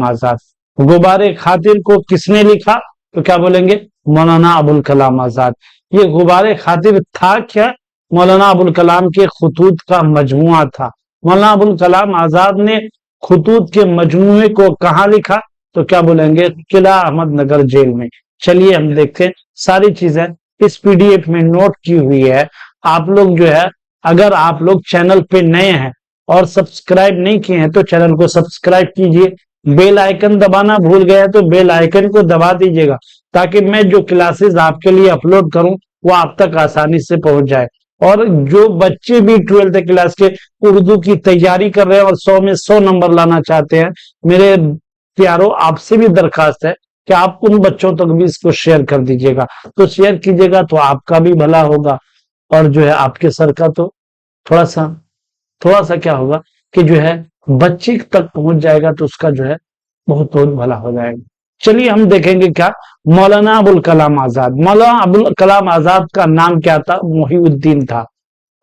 आजाद। गुब्बारे खातिर को किसने लिखा? तो क्या बोलेंगे? मौलाना अबुल कलाम आजाद। ये गुब्बारे खातिर था क्या? मौलाना अबुल कलाम के खुतूत का मजमुआ था। मौलाना अबुल कलाम आजाद ने खुतूत के मजमुए को कहाँ लिखा? तो क्या बोलेंगे? किला अहमदनगर जेल में। चलिए हम देखते हैं, सारी चीजें इस पीडीएफ में नोट की हुई है। आप लोग जो है, अगर आप लोग चैनल पे नए हैं और सब्सक्राइब नहीं किए हैं तो चैनल को सब्सक्राइब कीजिए। बेल आइकन दबाना भूल गए तो बेल आइकन को दबा दीजिएगा, ताकि मैं जो क्लासेस आपके लिए अपलोड करूं वो आप तक आसानी से पहुंच जाए। और जो बच्चे भी 12th क्लास के उर्दू की तैयारी कर रहे हैं और 100 में 100 नंबर लाना चाहते हैं, मेरे प्यारों आपसे भी दरखास्त है कि आप उन बच्चों तक भी इसको शेयर कर दीजिएगा। तो शेयर कीजिएगा तो आपका भी भला होगा, और जो है आपके सर का तो थोड़ा सा क्या होगा कि जो है बच्चे तक पहुंच जाएगा तो उसका जो है बहुत बहुत भला हो जाएगा। चलिए हम देखेंगे क्या मौलाना अबुल कलाम आजाद। मौलाना अबुल कलाम आजाद का नाम क्या था? मोहिउद्दीन था।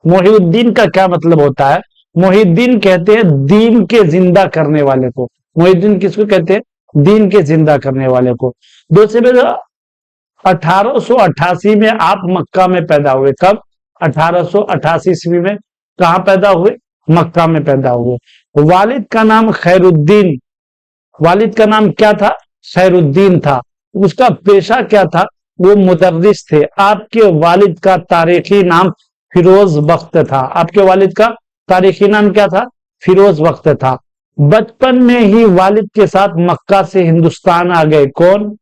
मोहिउद्दीन का क्या मतलब होता है? मोहिउद्दीन कहते हैं दीन के जिंदा करने वाले को। मोहिउद्दीन किसको कहते हैं? दीन के जिंदा करने वाले को। दूसरे 1888 में आप मक्का में पैदा हुए। कब? 1888 ईस्वी में। कहां पैदा हुए? मक्का में पैदा हुए। वालिद का नाम खैरुद्दीन। वालिद का नाम क्या था? खैरुद्दीन था। उसका पेशा क्या था? वो मुदर्रिस थे। आपके वालिद का तारीखी नाम फिरोज बख्त था। आपके वालिद का तारीखी नाम क्या था? फिरोज बख्त था। बचपन में ही वालिद के साथ मक्का से हिंदुस्तान आ गए। कौन?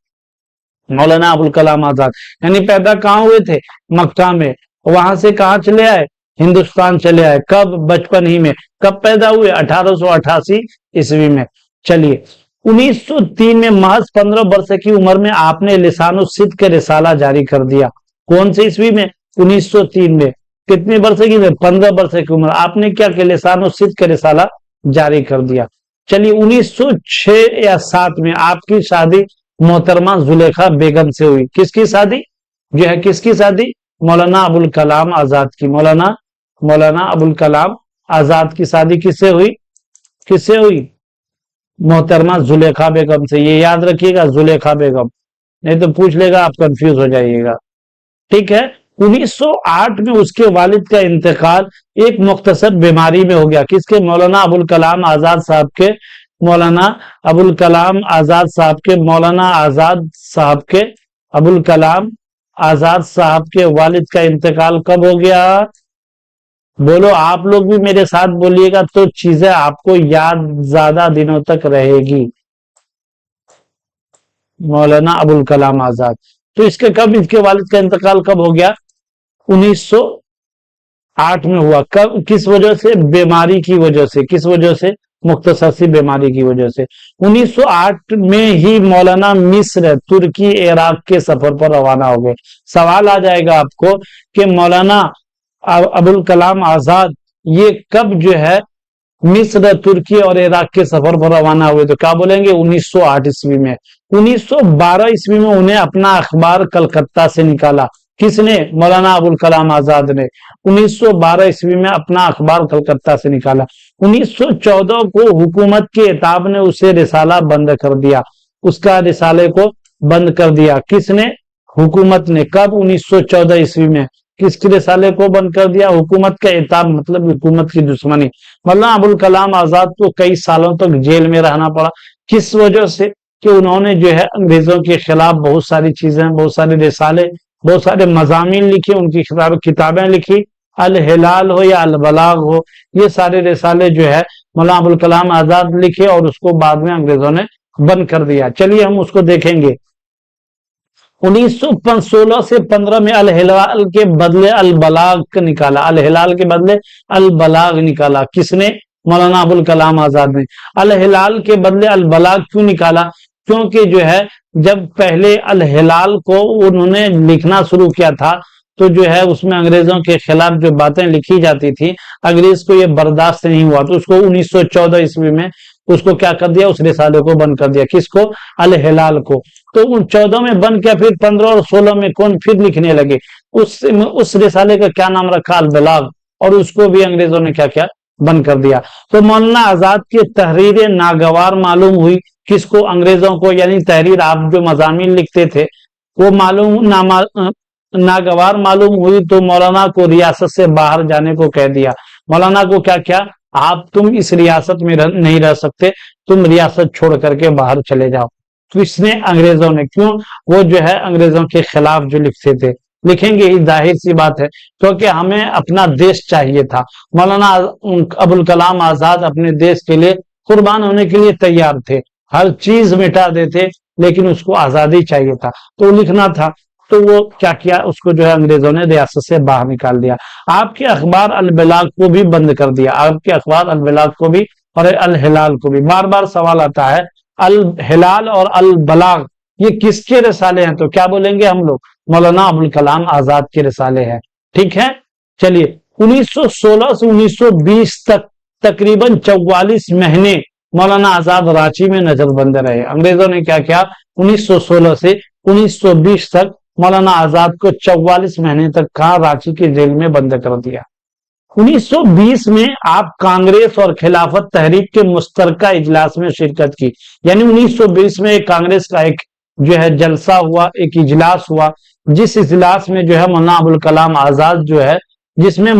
मौलाना अबुल कलाम आजाद। यानी पैदा कहां हुए थे? मक्का में। वहां से कहां चले आए? हिंदुस्तान चले आए। कब? बचपन ही में। कब पैदा हुए? 1888 ईस्वी में। चलिए 1903 में महज 15 वर्ष की उम्र में आपने लिसानुस्सिद्क के रिसाला जारी कर दिया। कौन से ईस्वी में? 1903 में। कितने वर्ष की? 15 वर्ष की उम्र। आपने क्या किया? लिसानुस्सिद्क के रिसाला जारी कर दिया। चलिए 1906 या 7 में आपकी शादी मोहतरमा जुलेखा बेगम से हुई। किसकी शादी? जो है किसकी शादी? मौलाना अबुल कलाम आजाद की। मौलाना अबुल कलाम आजाद की शादी किससे हुई? किससे हुई? मोहतरमा जुलेखा बेगम से। ये याद रखिएगा, जुलेखा बेगम, नहीं तो पूछ लेगा, आप कंफ्यूज हो जाइएगा। ठीक है। 1908 में उसके वालिद का इंतकाल एक मुख्तसर बीमारी में हो गया। किसके? मौलाना अबुल कलाम आजाद साहब के। मौलाना अबुल कलाम आजाद साहब के। मौलाना आजाद साहब के अबुल कलाम आजाद साहब के वालिद का इंतकाल कब हो गया? बोलो, आप लोग भी मेरे साथ बोलिएगा तो चीजें आपको याद ज्यादा दिनों तक रहेगी। मौलाना अबुल कलाम आजाद। तो इसके कब, इसके वालिद का इंतकाल कब हो गया? 1908 में हुआ। कब? किस वजह से? बीमारी की वजह से। किस वजह से? मुख्तसर सी बीमारी की वजह से। 1908 में ही मौलाना मिस्र, तुर्की, इराक के सफर पर रवाना हो गए। सवाल आ जाएगा आपको कि मौलाना अबुल कलाम आजाद ये कब जो है मिस्र, तुर्की और इराक के सफर पर रवाना हुए? तो क्या बोलेंगे? 1908 ईस्वी में। 1912 ईस्वी में उन्हें अपना अखबार कलकत्ता से निकाला। किसने? मौलाना अबुल कलाम आजाद ने। 1912 ईस्वी में अपना अखबार कलकत्ता से निकाला। 1914 को हुकूमत के इताब ने उसे रिसाला बंद कर दिया। उसका रिसाले को बंद कर दिया। किसने? हुकूमत ने। कब? 1914 ईस्वी में। किसके रिसाले को बंद कर दिया? हुकूमत का इताब, मतलब हुकूमत की दुश्मनी। मौलाना अबुल कलाम आजाद को कई सालों तक जेल में रहना पड़ा। किस वजह से? कि उन्होंने जो है अंग्रेजों के खिलाफ बहुत सारी चीजें, बहुत सारे रिसाले, बहुत सारे मजामीन लिखे, उनकी किताबें लिखी। अल हिलाल हो या अल बलाग हो, ये सारे रिसाले जो है मौलाना अबुल कलाम आजाद लिखे और उसको बाद में अंग्रेजों ने बंद कर दिया। चलिए हम उसको देखेंगे। 1916 से 15 में अल हिलाल के बदले अल बलाग निकाला। अल हिलाल के बदले अल बलाग निकाला। किसने? मौलाना अबुल कलाम आजाद ने। अल हिलाल के बदले अल बलाग क्यों निकाला? क्योंकि जो है जब पहले अल हिलाल को उन्होंने लिखना शुरू किया था तो जो है उसमें अंग्रेजों के खिलाफ जो बातें लिखी जाती थी, अंग्रेज को ये बर्दाश्त नहीं हुआ, तो उसको 1914 ईस्वी में उसको क्या कर दिया? उस रिसाले को बंद कर दिया। किसको? अल हिलाल को। तो 14 में बंद किया, फिर 15 और 16 में कौन फिर लिखने लगे? उस रिसाले का क्या नाम रखा? अल बलाग, और उसको भी अंग्रेजों ने क्या किया? बंद कर दिया। तो मौलाना आजाद की तहरीरें नागवार मालूम हुई। किसको? अंग्रेजों को। यानी तहरीर आप जो मजामीन लिखते थे वो नागवार मालूम हुई तो मौलाना को रियासत से बाहर जाने को कह दिया। मौलाना को क्या क्या, तुम इस रियासत में नहीं रह सकते, तुम रियासत छोड़ करके बाहर चले जाओ। तो इसने अंग्रेजों ने, क्यों? वो जो है अंग्रेजों के खिलाफ जो लिखते थे, लिखेंगे ही, जाहिर सी बात है, क्योंकि हमें अपना देश चाहिए था। मौलाना अबुल कलाम आजाद अपने देश के लिए कुर्बान होने के लिए तैयार थे, हर चीज मिटा देते, लेकिन उसको आजादी चाहिए था, तो लिखना था। तो वो क्या किया, उसको जो है अंग्रेजों ने रियासत से बाहर निकाल दिया। आपके अखबार अल बलाग को भी बंद कर दिया, आपके अखबार अल बलाग को भी और अल हिलाल को भी। बार बार सवाल आता है अल हिलाल और अल बलाग ये किसके रिसाले हैं? तो क्या बोलेंगे हम लोग? मौलाना अबुल कलाम आजाद के रिसाले हैं। ठीक है, चलिए 1916 से 1920 तक तकरीबन 44 महीने मौलाना आजाद रांची में नजरबंद रहे। अंग्रेजों ने क्या किया, 1916 से 1920 तक मौलाना आजाद को 44 महीने तक कहा रांची की जेल में बंद कर दिया। 1920 में आप कांग्रेस और खिलाफत तहरीक के मुश्तरका इजलास में शिरकत की। यानी 1920 में एक कांग्रेस का एक जो है जलसा हुआ, एक इजलास हुआ, जिस इजलास में जो है मौलाना अबुल कलाम आजाद जो है, जिसमें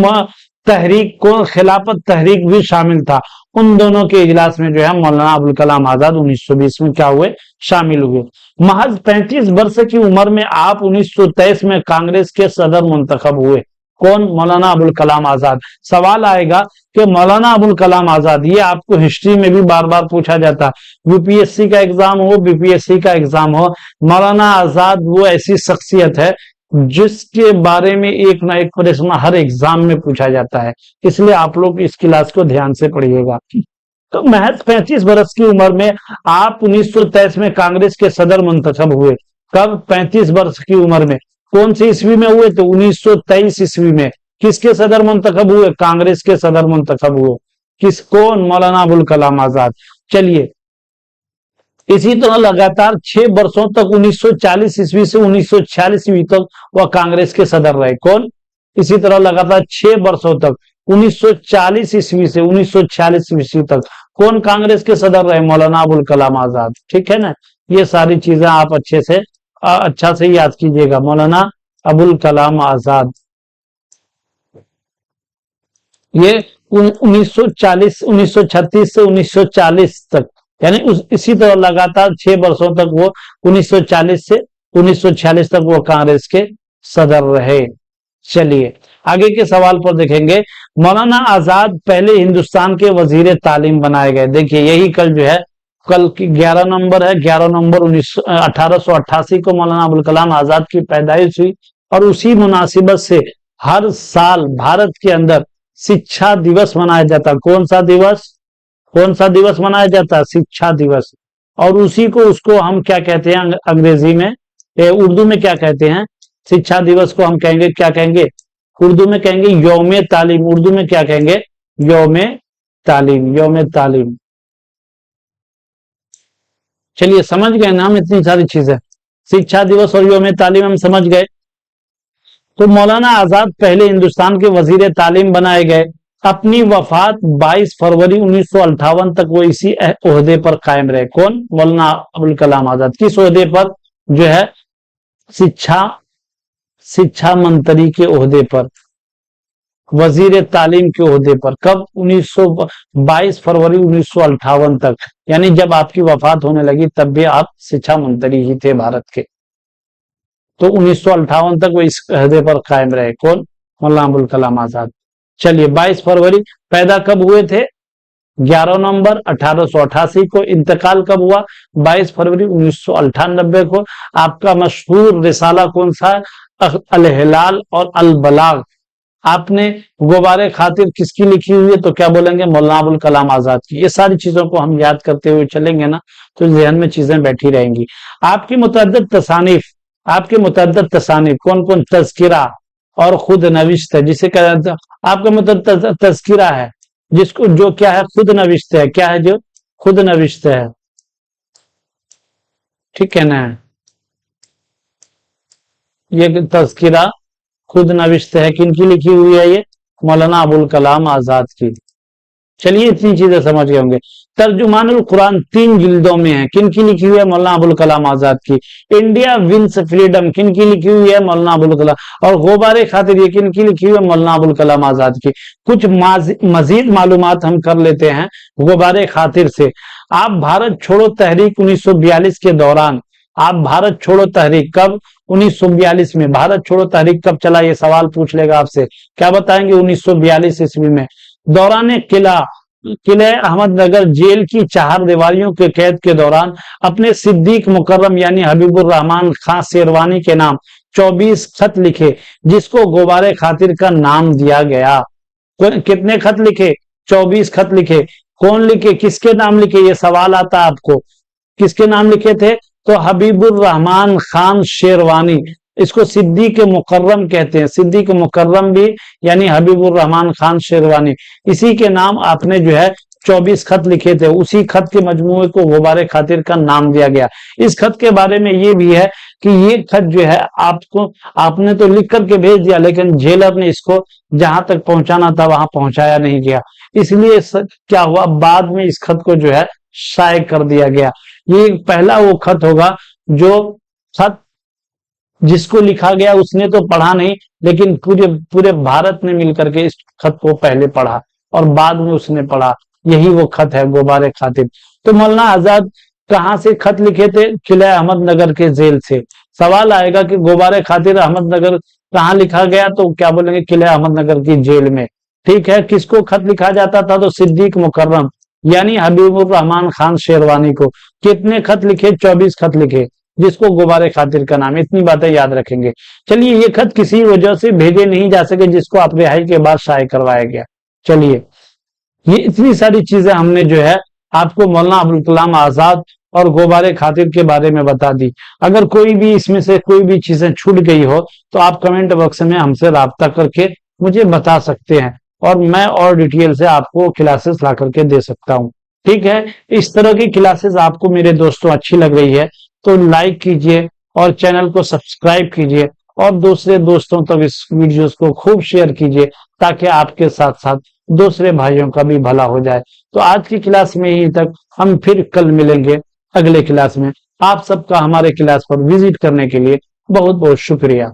तहरीक को खिलाफत तहरीक भी शामिल था, उन दोनों के इजलास में जो है मौलाना अबुल कलाम आजाद 1920 में क्या हुए, शामिल हुए। महज 35 वर्ष की उम्र में आप 1923 में कांग्रेस के सदर मुंतखब हुए। कौन? मौलाना अबुल कलाम आजाद। सवाल आएगा कि मौलाना अबुल कलाम आजाद, ये आपको हिस्ट्री में भी बार बार पूछा जाता, यूपीएससी का एग्जाम हो, बीपीएससी का एग्जाम हो, मौलाना आजाद वो ऐसी शख्सियत है जिसके बारे में एक ना एक प्रश्न हर एग्जाम में पूछा जाता है, इसलिए आप लोग इस क्लास को ध्यान से पढ़िएगा। तो महज 35 वर्ष की उम्र में आप 1923 में कांग्रेस के सदर मुंतखब हुए। कब? 35 वर्ष की उम्र में। कौन सी ईस्वी में हुए? तो 1923 ईस्वी में। किसके सदर मुंतखब हुए? कांग्रेस के सदर मुंतखब हुए। किस? कौन? मौलाना अबुल कलाम आजाद। चलिए, इसी तरह लगातार 6 वर्षों तक 1940 ईस्वी से 1946 ईस्वी तक वह कांग्रेस के सदर रहे। कौन? इसी तरह लगातार 6 वर्षों तक 1940 ईस्वी से 1946 ईस्वी तक कौन कांग्रेस के सदर रहे? मौलाना अबुल कलाम आजाद। ठीक है ना, ये सारी चीजें आप अच्छा से याद कीजिएगा। मौलाना अबुल कलाम आजाद ये 1936 से 1940 तक, यानी इसी तरह लगातार 6 वर्षों तक वो 1940 से 1946 तक वो कांग्रेस के सदर रहे। चलिए आगे के सवाल पर देखेंगे। मौलाना आजाद पहले हिंदुस्तान के वजीर तालीम बनाए गए। देखिए यही कल जो है, कल की 11 नंबर है, 11 नंबर 1888 को मौलाना अबुल कलाम आजाद की पैदाइश हुई, और उसी मुनासिबत से हर साल भारत के अंदर शिक्षा दिवस मनाया जाता। कौन सा दिवस? कौन सा दिवस मनाया जाता? शिक्षा दिवस। और उसी को, उसको हम क्या कहते हैं अंग्रेजी में, उर्दू में क्या कहते हैं? शिक्षा दिवस को हम कहेंगे, क्या कहेंगे? उर्दू में कहेंगे यौम तालीम। उर्दू में क्या कहेंगे? यौम तालीम, यौम तालीम। चलिए समझ गए ना हम इतनी सारी चीजें, शिक्षा दिवस और यौम तालीम हम समझ गए। तो मौलाना आजाद पहले हिंदुस्तान के वजीर तालीम बनाए गए। अपनी वफात 22 फरवरी 1958 तक वो इसी ओहदे पर कायम रहे। कौन? मौलाना अबुल कलाम आजाद। किस ओहदे पर? जो है शिक्षा मंत्री के ओहदे पर, वजीर तालीम के ओहदे पर। कब? 22 फरवरी 1958 तक, यानी जब आपकी वफात होने लगी तब भी आप शिक्षा मंत्री ही थे भारत के। तो 1958 तक वो इस ओहदे पर कायम रहे। कौन? मौलाना अबुल कलाम आजाद। चलिए 22 फरवरी। पैदा कब हुए थे? 11 नवंबर 1888 को। इंतकाल कब हुआ? 22 फरवरी 1998 को। आपका मशहूर रिसाला कौन सा है? अल हिलाल और अल बलाग। आपने गुबारे खातिर किसकी लिखी हुई है? तो क्या बोलेंगे? मौलाना अबुल कलाम आजाद की। ये सारी चीजों को हम याद करते हुए चलेंगे ना, तो जहन में चीजें बैठी रहेंगी। आपकी मुतअद्दिद तसानीफ कौन कौन? तज़किरा और खुद नविश्त है, जिसे कहते हैं आपका मतलब तज़किरा है, जिसको जो क्या है? खुद नविश्त है। क्या है? जो खुद नविश्त है। ठीक है ना, ये तज़किरा खुद नविश्त है। किनकी लिखी हुई है ये? मौलाना अबुल कलाम आजाद की। चलिए इतनी चीजें समझ गए होंगे। तर्जुमानुल कुरान 3 जिल्दों में है, किन की लिखी हुई है? मौलाना अबुल कलाम आजाद की। इंडिया विंस फ्रीडम किन की लिखी हुई है? मौलाना अबुल कलाम। और गुबारे खातिर ये किन की लिखी हुई है? मौलाना अबुल कलाम आजाद की। कुछ मजीद मालूमात हम कर लेते हैं गुबारे खातिर से। आप भारत छोड़ो तहरीक 1942 के दौरान, आप भारत छोड़ो तहरीक कब? 1942 में। भारत छोड़ो तहरीक कब चला? ये सवाल पूछ लेगा आपसे, क्या बताएंगे? 1942 ईस्वी में। दौरान किले अहमदनगर जेल की 4 दीवारियों के कैद के दौरान अपने सिद्दीक मुकर्रम यानी हबीबुर रहमान खान शेरवानी के नाम 24 खत लिखे, जिसको गुबारे खातिर का नाम दिया गया। कितने खत लिखे? 24 खत लिखे। कौन लिखे? किसके नाम लिखे? ये सवाल आता है आपको। किसके नाम लिखे थे? तो हबीबुर रहमान खान शेरवानी, इसको सिद्दीक मुकर्रम कहते हैं। सिद्दीक मुकर्रम भी यानी हबीबुर रहमान खान शेरवानी, इसी के नाम आपने जो है 24 खत लिखे थे। उसी खत के मजमूए को गुबारे खातिर का नाम दिया गया। इस खत के बारे में ये भी है कि ये खत जो है आपको, आपने तो लिख करके भेज दिया, लेकिन जेलर ने इसको जहां तक पहुंचाना था वहां पहुंचाया नहीं गया, इसलिए क्या हुआ, बाद में इस खत को जो है शाये कर दिया गया। ये पहला वो खत होगा जो खत जिसको लिखा गया उसने तो पढ़ा नहीं, लेकिन पूरे भारत ने मिलकर के इस खत को पहले पढ़ा और बाद में उसने पढ़ा। यही वो खत है गुबारे खातिर। तो मौलाना आजाद कहां से खत लिखे थे? किले अहमदनगर के जेल से। सवाल आएगा कि गुबारे खातिर अहमदनगर कहां लिखा गया, तो क्या बोलेंगे? किले अहमदनगर की जेल में। ठीक है। किसको खत लिखा जाता था? तो सिद्दीक मुकर्रम यानी हबीबुर रहमान खान शेरवानी को। कितने खत लिखे? 24 खत लिखे, जिसको गुबारे खातिर का नाम। इतनी बातें याद रखेंगे। चलिए, ये खत किसी वजह से भेजे नहीं जा सके, जिसको आप रिहाई के बाद शाये करवाया गया। चलिए, ये इतनी सारी चीजें हमने जो है आपको मौलाना अबुल कलाम आजाद और गुबारे खातिर के बारे में बता दी। अगर कोई भी इसमें से कोई भी चीजें छूट गई हो तो आप कमेंट बॉक्स में हमसे राब्ता करके मुझे बता सकते हैं, और मैं और डिटेल से आपको क्लासेस ला करके दे सकता हूं। ठीक है। इस तरह की क्लासेस आपको मेरे दोस्तों अच्छी लग रही है तो लाइक कीजिए और चैनल को सब्सक्राइब कीजिए, और दूसरे दोस्तों तक इस वीडियोस को खूब शेयर कीजिए, ताकि आपके साथ साथ दूसरे भाइयों का भी भला हो जाए। तो आज की क्लास में ही तक, हम फिर कल मिलेंगे अगले क्लास में। आप सबका हमारे क्लास पर विजिट करने के लिए बहुत बहुत शुक्रिया।